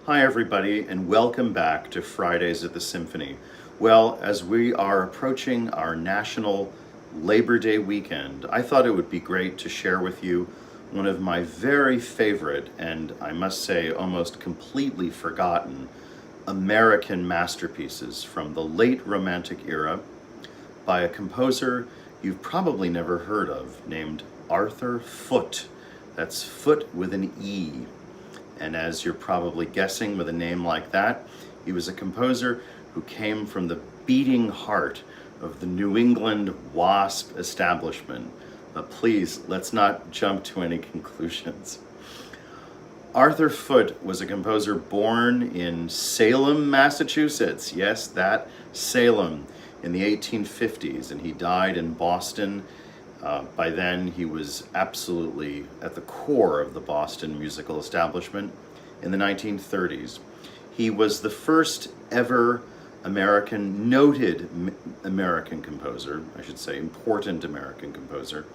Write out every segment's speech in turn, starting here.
Hi everybody, and welcome back to Fridays at the Symphony. Well, as we are approaching our national Labor Day weekend, I thought it would be great to share with you one of my very favorite, and I must say almost completely forgotten, American masterpieces from the late Romantic era by a composer you've probably never heard of named Arthur Foote. That's Foote with an E. And as you're probably guessing with a name like that, he was a composer who came from the beating heart of the New England WASP establishment. But please, let's not jump to any conclusions. Arthur Foote was a composer born in Salem, Massachusetts. Yes, that Salem, in the 1850s, and he died in Boston. By then, he was absolutely at the core of the Boston musical establishment in the 1930s. He was the first ever noted American composer, I should say, important American composer,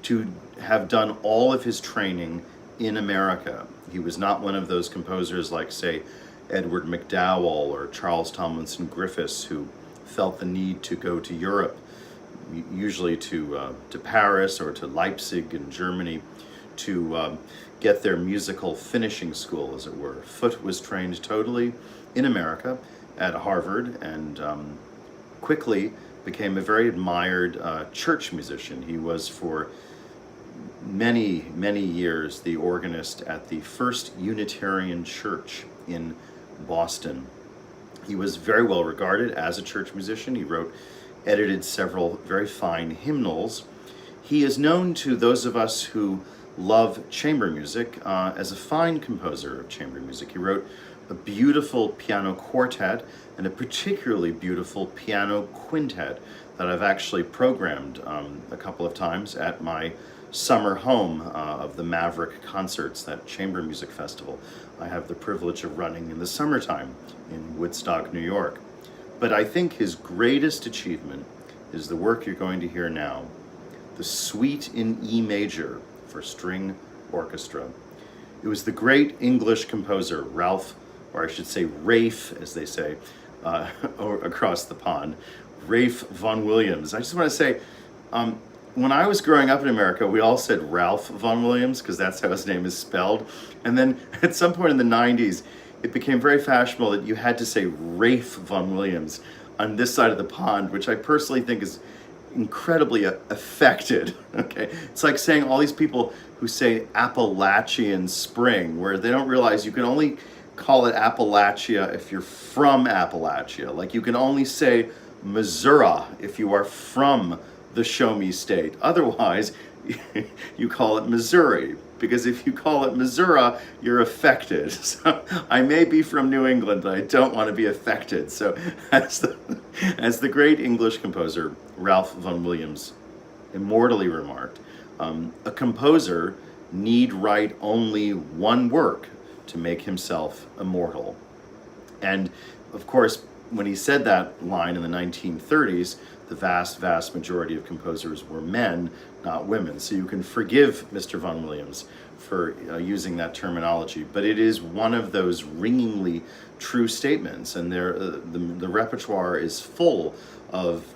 to have done all of his training in America. He was not one of those composers like, say, Edward MacDowell or Charles Tomlinson Griffiths, who felt the need to go to Europe, usually to Paris or to Leipzig in Germany, to get their musical finishing school, as it were. Foote was trained totally in America at Harvard and quickly became a very admired church musician. He was for many, many years the organist at the First Unitarian Church in Boston. He was very well regarded as a church musician. He edited several very fine hymnals. He is known to those of us who love chamber music as a fine composer of chamber music. He wrote a beautiful piano quartet and a particularly beautiful piano quintet that I've actually programmed a couple of times at my summer home of the Maverick Concerts, that chamber music festival I have the privilege of running in the summertime in Woodstock, New York. But I think his greatest achievement is the work you're going to hear now, the Suite in E major for string orchestra. It was the great English composer Ralph, or I should say Rafe, as they say, across the pond, Rafe Vaughan Williams. I just want to say, when I was growing up in America, we all said Ralph Vaughan Williams because that's how his name is spelled. And then at some point in the 90s, it became very fashionable that you had to say Rafe Vaughan Williams on this side of the pond, which I personally think is incredibly affected. Okay, it's like saying all these people who say Appalachian Spring, where they don't realize you can only call it Appalachia if you're from Appalachia. Like you can only say Missouri if you are from the Show Me State. Otherwise, you call it Missouri, because if you call it Missouri, you're affected. So I may be from New England, but I don't want to be affected. So as the great English composer Ralph Vaughan Williams immortally remarked, a composer need write only one work to make himself immortal. And of course, when he said that line in the 1930s, the vast, vast majority of composers were men, not women. So you can forgive Mr. Vaughan Williams for using that terminology, but it is one of those ringingly true statements, and the repertoire is full of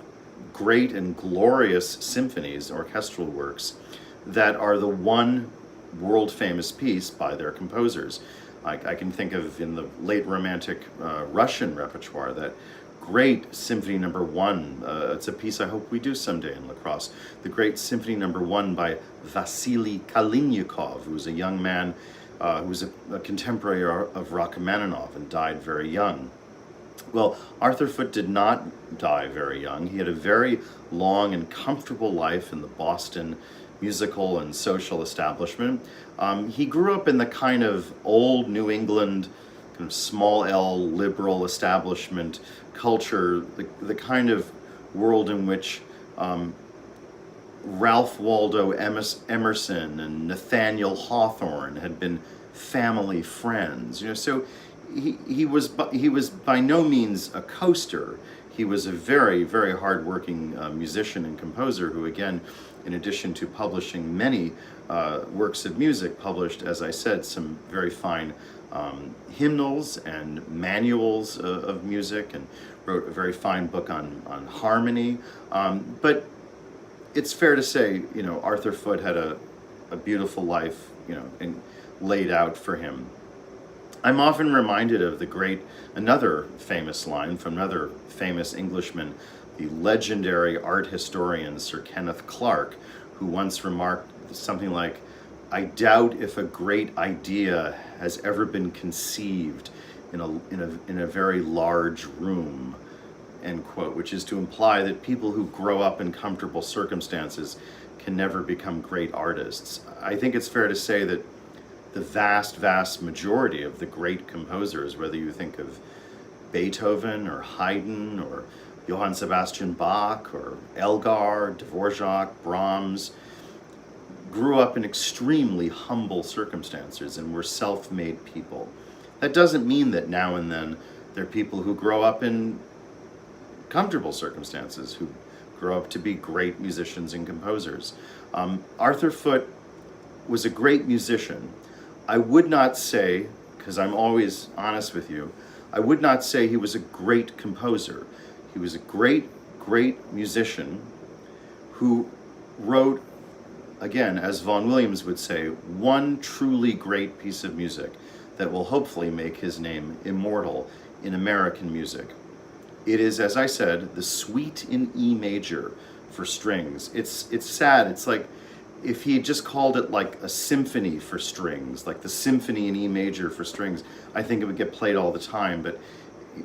great and glorious symphonies, orchestral works, that are the one world-famous piece by their composers. I can think of, in the late Romantic Russian repertoire, that great Symphony No. 1. It's a piece I hope we do someday in La Crosse. The great Symphony No. 1 by Vasily Kalinikov, who was a young man who was a contemporary of Rachmaninoff and died very young. Well, Arthur Foote did not die very young. He had a very long and comfortable life in the Boston musical and social establishment. He grew up in the kind of old New England, kind of small L liberal establishment culture, the kind of world in which Ralph Waldo Emerson and Nathaniel Hawthorne had been family friends. So he was by no means a coaster. He was a very, very hardworking musician and composer who, again, in addition to publishing many works of music, published, as I said, some very fine hymnals and manuals of music, and wrote a very fine book on harmony. But it's fair to say, Arthur Foote had a beautiful life, laid out for him. I'm often reminded of another famous line from another famous Englishman, the legendary art historian Sir Kenneth Clark, who once remarked something like, "I doubt if a great idea has ever been conceived in a very large room," end quote, which is to imply that people who grow up in comfortable circumstances can never become great artists. I think it's fair to say that the vast majority of the great composers, whether you think of Beethoven or Haydn or Johann Sebastian Bach or Elgar, Dvorak, Brahms, grew up in extremely humble circumstances and were self-made people. That doesn't mean that now and then there are people who grow up in comfortable circumstances, who grow up to be great musicians and composers. Arthur Foote was a great musician. I would not say, because I'm always honest with you, I would not say he was a great composer. He was a great musician who wrote, again, as Vaughan Williams would say, one truly great piece of music that will hopefully make his name immortal in American music. It is, as I said, the Suite in E major for strings. It's sad. It's like if he had just called it like a symphony for strings, like the Symphony in E major for strings, I think it would get played all the time. But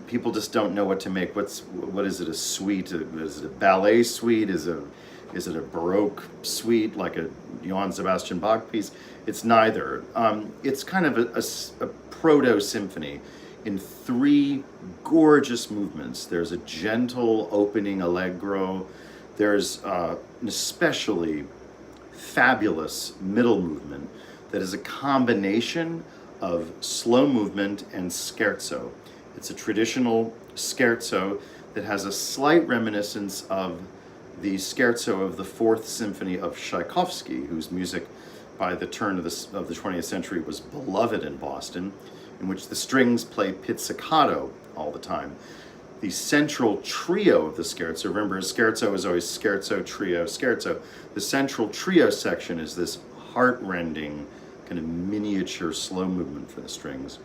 people just don't know what to make. What is it? A suite? Is it a ballet suite? Is it a Baroque suite like a Johann Sebastian Bach piece? It's neither. It's kind of a proto-symphony in three gorgeous movements. There's a gentle opening allegro. There's an especially fabulous middle movement that is a combination of slow movement and scherzo. It's a traditional scherzo that has a slight reminiscence of the scherzo of the Fourth Symphony of Tchaikovsky, whose music by the turn of the 20th century was beloved in Boston, in which the strings play pizzicato all the time. The central trio of the scherzo, remember a scherzo is always scherzo, trio, scherzo. The central trio section is this heart-rending kind of miniature slow movement for the strings.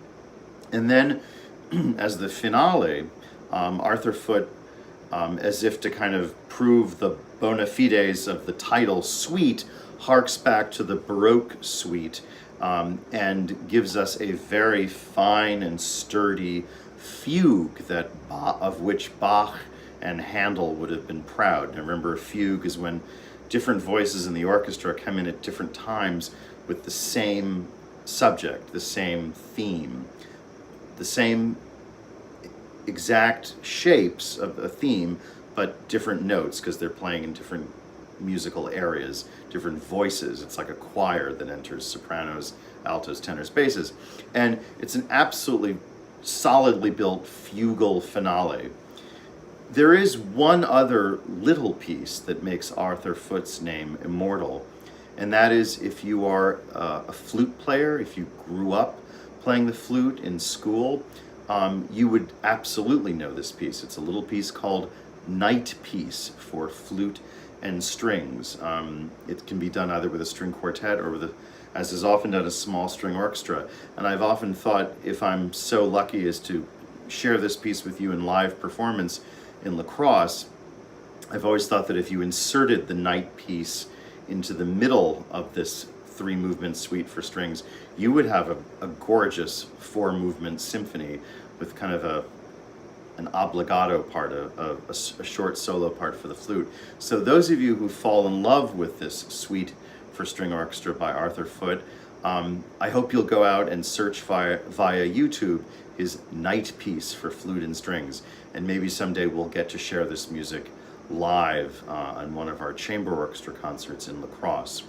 And then as the finale, Arthur Foote, as if to kind of prove the bona fides of the title suite, harks back to the Baroque suite and gives us a very fine and sturdy fugue of which Bach and Handel would have been proud. Now remember, a fugue is when different voices in the orchestra come in at different times with the same subject, the same theme, the same exact shapes of a theme, but different notes because they're playing in different musical areas, different voices. It's like a choir that enters: sopranos, altos, tenors, basses. And it's an absolutely solidly built fugal finale. There is one other little piece that makes Arthur Foote's name immortal, and that is if you are a flute player, if you grew up playing the flute in school, you would absolutely know this piece. It's a little piece called Night Piece for flute and strings. It can be done either with a string quartet or with as is often done, a small string orchestra. And I've often thought, if I'm so lucky as to share this piece with you in live performance in La Crosse, I've always thought that if you inserted the Night Piece into the middle of this three-movement suite for strings, you would have a gorgeous four-movement symphony with kind of an obligato part, a short solo part for the flute. So those of you who fall in love with this suite for string orchestra by Arthur Foote, I hope you'll go out and search via YouTube his Night Piece for flute and strings, and maybe someday we'll get to share this music live on one of our chamber orchestra concerts in La Crosse.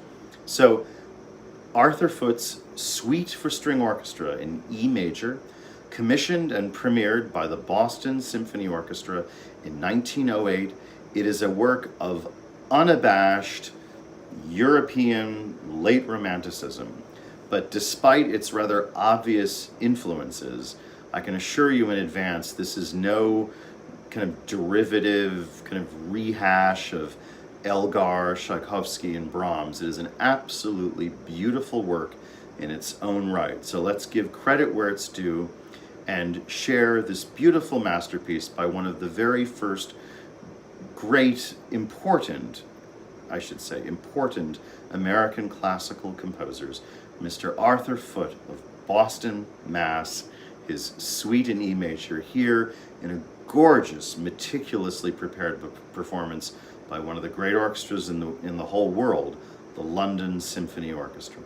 So Arthur Foote's Suite for String Orchestra in E major, commissioned and premiered by the Boston Symphony Orchestra in 1908. It is a work of unabashed European late Romanticism. But despite its rather obvious influences, I can assure you in advance this is no kind of derivative, kind of rehash of Elgar, Tchaikovsky, and Brahms. It is an absolutely beautiful work in its own right. So let's give credit where it's due and share this beautiful masterpiece by one of the very first great, important American classical composers, Mr. Arthur Foote of Boston, Mass. His Suite in E major here in a gorgeous, meticulously prepared performance by one of the great orchestras in the whole world, the London Symphony Orchestra.